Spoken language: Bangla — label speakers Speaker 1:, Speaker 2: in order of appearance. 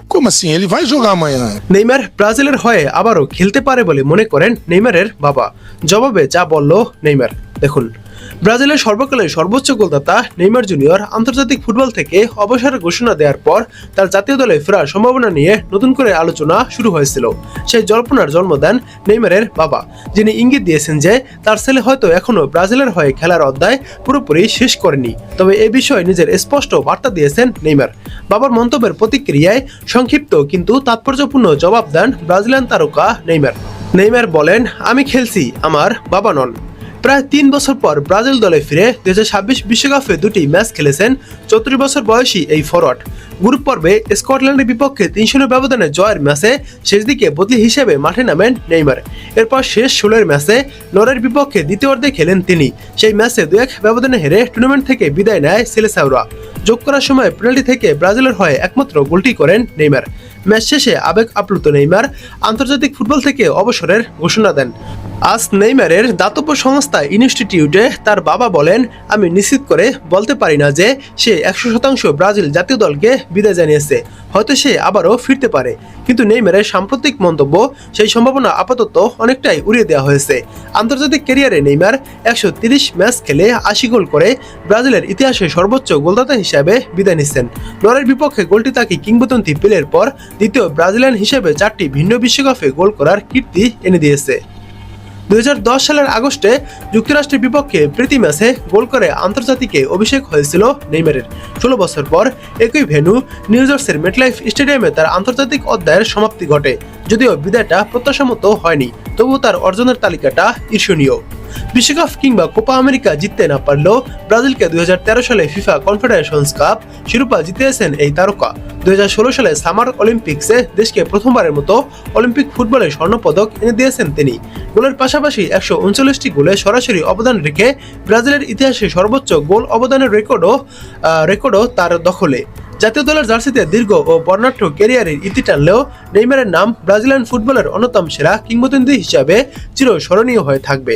Speaker 1: Como assim? Ele vai jogar amanhã.
Speaker 2: Neymar ব্রাজিলের হয়ে আবারও খেলতে পারে বলে মনে করেন নেইমারের বাবা। জবাবে যা বলল নেইমার দেখুন। ব্রাজিলের সর্বকালের সর্বোচ্চ গোলদাতা নেইমার জুনিয়র আন্তর্জাতিক ফুটবল থেকে অবসরের ঘোষণা দেওয়ার পর তার জাতীয় দলে ফেরার সম্ভাবনা নিয়ে নতুন করে আলোচনা শুরু হয়েছিল। সেই জল্পনার জন্ম দেন নেইমারের বাবা, যিনি ইঙ্গিত দিয়েছেন যে তার ছেলে হয়তো এখনো ব্রাজিলের হয়ে খেলার অধ্যায় পুরোপুরি শেষ করেনি। তবে এ বিষয়ে নিজের স্পষ্ট বার্তা দিয়েছেন নেইমার। বাবার মন্তব্যের প্রতিক্রিয়ায় সংক্ষিপ্ত কিন্তু তাৎপর্যপূর্ণ জবাব দেন ব্রাজিলিয়ান তারকা নেইমার। নেইমার বলেন, আমি খেলছি, আমার বাবা নন। প্রায় 3 বছর পর ব্রাজিল দলে ফিরে 2026 বিশ্বকাপে দুটি ম্যাচ খেলেছেন 34 বছর বয়সী এই ফরওয়ার্ড। গ্রুপ পর্বে স্কটল্যান্ডের বিপক্ষে 3-0 ব্যবধানে জয়ের ম্যাচে শেষ দিকে বদলি হিসেবে মাঠে নামেন নেইমার। এরপর শেষ 16 ম্যাচে নরওয়ের বিপক্ষে দ্বিতীয়ার্ধে খেলেন তিনি। সেই ম্যাচে 2-1 ব্যবধানে হেরে টুর্নামেন্ট থেকে বিদায় নেয় সিলেসাওরা। যোগ করার সময় পেনাল্টি থেকে ব্রাজিলের হয়ে একমাত্র গোলটি করেন নেইমার। ম্যাচ শেষে আবেগ আপ্লুত নেইমার আন্তর্জাতিক ফুটবল থেকে অবসরের ঘোষণা দেন। আজ নেইমারের দাতব্য সংস্থা ইনস্টিটিউটে তার বাবা বলেন, আমি নিশ্চিত করে বলতে পারি না যে সে 100% ব্রাজিল জাতীয় দলকে বিদায় জানিয়েছে। হয়তো সে আবারও ফিরতে পারে, কিন্তু নেইমারের সাম্প্রতিক মন্তব্য সেই সম্ভাবনা আপাতত অনেকটাই উড়িয়ে দেওয়া হয়েছে। আন্তর্জাতিক ক্যারিয়ারে নেইমার 130 ম্যাচ খেলে 80 গোল করে ব্রাজিলের ইতিহাসে সর্বোচ্চ গোলদাতা হিসেবে বিদায় নিচ্ছেন। নরওয়ের বিপক্ষে গোলটি তাকে কিংবদন্তি পেলের পর দ্বিতীয় ব্রাজিলিয়ান হিসেবে 4টি ভিন্ন বিশ্বকাপে গোল করার কীর্তি এনে দিয়েছে। 2010 সালের আগস্টে যুক্তরাষ্ট্রের বিপক্ষে প্রীতি ম্যাচে গোল করে আন্তর্জাতিকে অভিষেক হয়েছিল নেইমারের। 16 বছর পর একই ভেন্যু নিউ জার্সির মেটলাইফ স্টেডিয়ামে তার আন্তর্জাতিক অধ্যায়ের সমাপ্তি ঘটে। যদিও বিদায়টা প্রত্যাশামতো হয়নি, তবুও তার অর্জনের তালিকাটা ঈর্ষণীয়। বিশ্বকাপ কিংবা কোপা আমেরিকা জিততে না পারলেও ব্রাজিলকে 2013 সালে ফিফা কনফেডারেশনস কাপ শিরোপা জিতিয়েছেন এই তারকা। 2016 সালে সামার অলিম্পিক্সে দেশকে প্রথমবারের মতো অলিম্পিক ফুটবলে স্বর্ণপদক এনে দিয়েছেন তিনি। গোলের পাশাপাশি 139টি গোলে সরাসরি অবদান রেখে ব্রাজিলের ইতিহাসে সর্বোচ্চ গোল অবদানের রেকর্ডও তার দখলে। জাতীয় দলের জার্সিতে দীর্ঘ ও বর্ণাঢ্য ক্যারিয়ারের ইতি টানলেও নেইমারের নাম ব্রাজিলিয়ান ফুটবলের অন্যতম সেরা কিংবদন্তি হিসাবে চিরস্মরণীয় হয়ে থাকবে।